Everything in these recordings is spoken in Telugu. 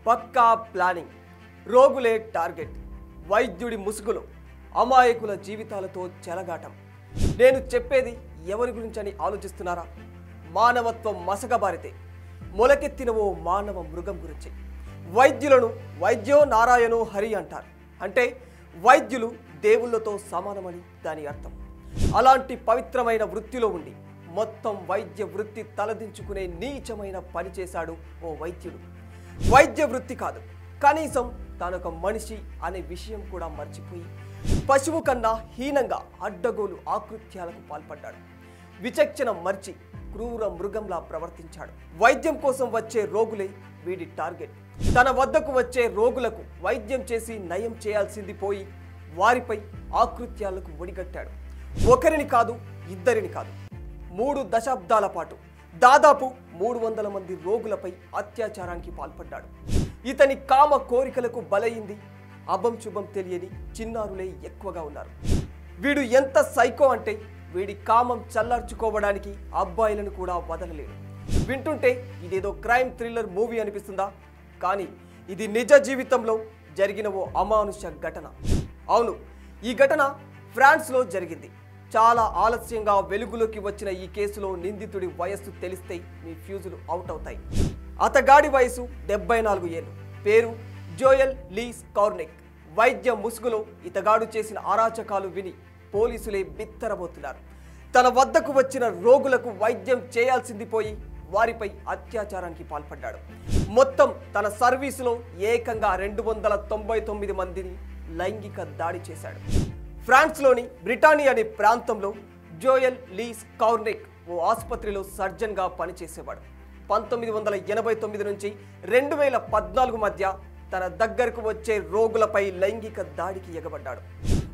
పక్కా ప్లానింగ్, రోగులే టార్గెట్, వైద్యుడి ముసుగులో అమాయకుల జీవితాలతో చెలగాటం. నేను చెప్పేది ఎవరి గురించని ఆలోచిస్తున్నారా? మానవత్వం మసకబారితే మొలకెత్తిన ఓ మానవ మృగం గురించి. వైద్యులను వైద్యో నారాయణో హరి అంటారు. అంటే వైద్యులు దేవుళ్ళతో సమానమని దాని అర్థం. అలాంటి పవిత్రమైన వృత్తిలో ఉండి మొత్తం వైద్య వృత్తి తలదించుకునే నీచమైన పని చేశాడు ఓ వైద్యుడు. వైద్య వృత్తి కాదు, కనీసం తానొక మనిషి అనే విషయం కూడా మర్చిపోయి పశువు కన్నా హీనంగా అడ్డగోలు ఆకృత్యాలకు పాల్పడ్డాడు. విచక్షణ మర్చి క్రూర మృగంలా ప్రవర్తించాడు. వైద్యం కోసం వచ్చే రోగులే వీడి టార్గెట్. తన వద్దకు వచ్చే రోగులకు వైద్యం చేసి నయం చేయాల్సింది పోయి వారిపై ఆకృత్యాలకు ఒడిగట్టాడు. ఒకరిని కాదు, ఇద్దరిని కాదు, 3 దశాబ్దాల పాటు దాదాపు 300 మంది రోగులపై అత్యాచారానికి పాల్పడ్డాడు. ఇతని కామ కోరికలకు బలయింది అభం శుభం తెలియని చిన్నారులే ఎక్కువగా ఉన్నారు. వీడు ఎంత సైకో అంటే వీడి కామం చల్లార్చుకోవడానికి అబ్బాయిలను కూడా వదలలేడు. వింటుంటే ఇదేదో క్రైమ్ థ్రిల్లర్ మూవీ అనిపిస్తుందా? కానీ ఇది నిజ జీవితంలో జరిగిన ఓ అమానుష ఘటన. అవును, ఈ ఘటన ఫ్రాన్స్లో జరిగింది. చాలా ఆలస్యంగా వెలుగులోకి వచ్చిన ఈ కేసులో నిందితుడి వయస్సు తెలిస్తే మీ ఫ్యూజులు అవుట్ అవుతాయి. అతగాడి వయసు 74 ఏళ్ళు. పేరు జోయల్ లీస్ కార్నిక్. వైద్య ముసుగులో ఇతగాడు చేసిన అరాచకాలు విని పోలీసులే బిత్తరబోతున్నారు. తన వద్దకు వచ్చిన రోగులకు వైద్యం చేయాల్సింది పోయి వారిపై అత్యాచారానికి పాల్పడ్డాడు. మొత్తం తన సర్వీసులో ఏకంగా 299 మందిని లైంగిక దాడి చేశాడు. ఫ్రాన్స్లోని బ్రిటానీ అనే ప్రాంతంలో జోయల్ లీస్ కార్నిక్ ఓ ఆసుపత్రిలో సర్జన్గా పనిచేసేవాడు. 1989 నుంచి 2014 మధ్య తన దగ్గరకు వచ్చే రోగులపై లైంగిక దాడికి ఎగబడ్డాడు.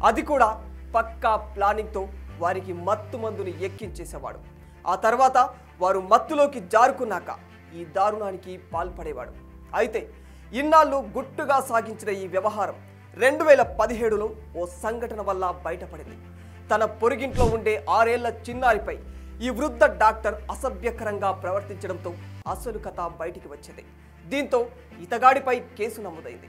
అది కూడా పక్కా ప్లానింగ్తో వారికి మత్తు మందుని ఎక్కించేసేవాడు. ఆ తర్వాత వారు మత్తులోకి జారుకున్నాక ఈ దారుణానికి పాల్పడేవాడు. అయితే ఇన్నాళ్ళు గుట్టుగా సాగించిన ఈ వ్యవహారం 2017లో ఓ సంఘటన వల్ల బయటపడింది. తన పొరుగింట్లో ఉండే 6 ఏళ్ల చిన్నారిపై ఈ వృద్ధ డాక్టర్ అసభ్యకరంగా ప్రవర్తించడంతో అసలు కథ బయటికి వచ్చింది. దీంతో ఇతగాడిపై కేసు నమోదైంది.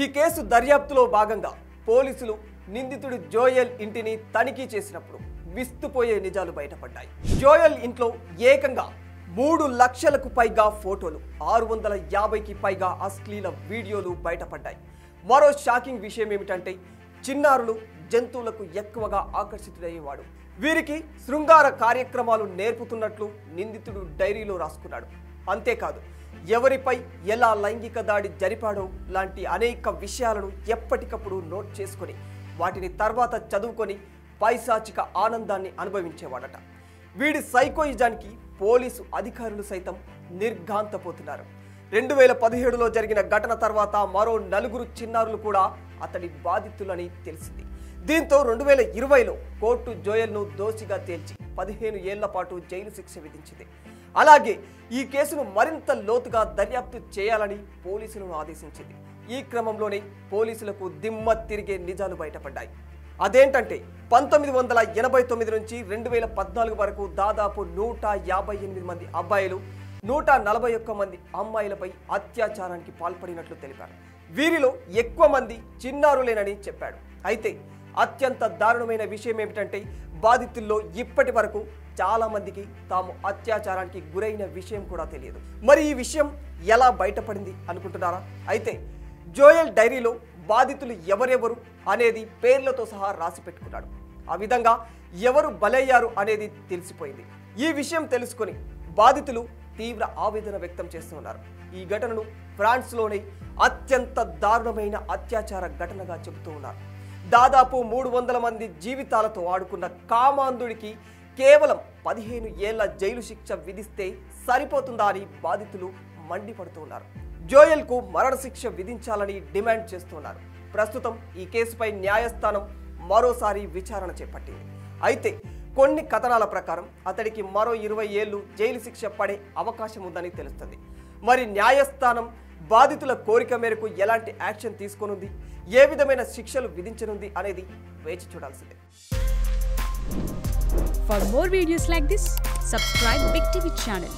ఈ కేసు దర్యాప్తులో భాగంగా పోలీసులు నిందితుడు జోయల్ ఇంటిని తనిఖీ చేసినప్పుడు విస్తుపోయే నిజాలు బయటపడ్డాయి. జోయల్ ఇంట్లో ఏకంగా 3 లక్షలకు పైగా ఫోటోలు, 650కి పైగా అశ్లీల వీడియోలు బయటపడ్డాయి. మరో షాకింగ్ విషయం ఏమిటంటే చిన్నారులు జంతువులకు ఎక్కువగా ఆకర్షితుడయ్యేవాడు. వీరికి శృంగార కార్యక్రమాలు నేర్పుతున్నట్లు నిందితుడు డైరీలో రాసుకున్నాడు. అంతేకాదు, ఎవరిపై ఎలా లైంగిక దాడి జరిపాడో లాంటి అనేక విషయాలను ఎప్పటికప్పుడు నోట్ చేసుకొని వాటిని తర్వాత చదువుకొని పైశాచిక ఆనందాన్ని అనుభవించేవాడట. వీడి సైకోయిజానికి పోలీసు అధికారులు సైతం నిర్ఘాంతపోతున్నారు. 2017లో జరిగిన ఘటన తర్వాత మరో 4 చిన్నారులు కూడా అతడి బాధితులని తెలిసింది. దీంతో 2020లో కోర్టు జోయల్ను దోషిగా తేల్చి 15 ఏళ్ల పాటు జైలు శిక్ష విధించింది. అలాగే ఈ కేసును మరింత లోతుగా దర్యాప్తు చేయాలని పోలీసులను ఆదేశించింది. ఈ క్రమంలోనే పోలీసులకు దిమ్మ తిరిగే నిజాలు బయటపడ్డాయి. అదేంటంటే 1989 నుంచి 2014 వరకు దాదాపు 158 మంది అబ్బాయిలు, 141 మంది అమ్మాయిలపై అత్యాచారానికి పాల్పడినట్లు తెలిపారు. వీరిలో ఎక్కువ మంది చిన్నారులేనని చెప్పాడు. అయితే అత్యంత దారుణమైన విషయం ఏమిటంటే బాధితుల్లో ఇప్పటి వరకు చాలా మందికి తాము అత్యాచారానికి గురైన విషయం కూడా తెలియదు. మరి ఈ విషయం ఎలా బయటపడింది అనుకుంటున్నారా? అయితే జోయల్ డైరీలో బాధితులు ఎవరెవరు అనేది పేర్లతో సహా రాసి పెట్టుకున్నాడు. ఆ విధంగా ఎవరు బలయ్యారు అనేది తెలిసిపోయింది. ఈ విషయం తెలుసుకొని బాధితులు తీవ్ర ఆవేదన వ్యక్తం చేస్తున్నారు. ఈ ఘటనను ఫ్రాన్స్లోనే అత్యంత దారుణమైన అత్యాచార ఘటనగా చెబుతూ ఉన్నారు. దాదాపు 300 మంది జీవితాలతో ఆడుకున్న కామాంధుడికి కేవలం 15 ఏళ్ల జైలు శిక్ష విధిస్తే సరిపోతుందా అని బాధితులు మండిపడుతున్నారు. జోయల్కు మరణశిక్ష విధించాలని డిమాండ్ చేస్తున్నారు. ప్రస్తుతం ఈ కేసుపై న్యాయస్థానం మరోసారి విచారణ చేపట్టింది. అయితే కొన్ని కథనాల ప్రకారం అతడికి మరో 20 ఏళ్లు జైలు శిక్ష పడే అవకాశం ఉందని తెలుస్తుంది. మరి న్యాయస్థానం బాధితుల కోరిక మేరకు ఎలాంటి యాక్షన్ తీసుకోనుంది, ఏ విధమైన శిక్షలు విధించనుంది అనేది వేచి చూడాల్సిందే. For more videos like this, subscribe Big TV channel.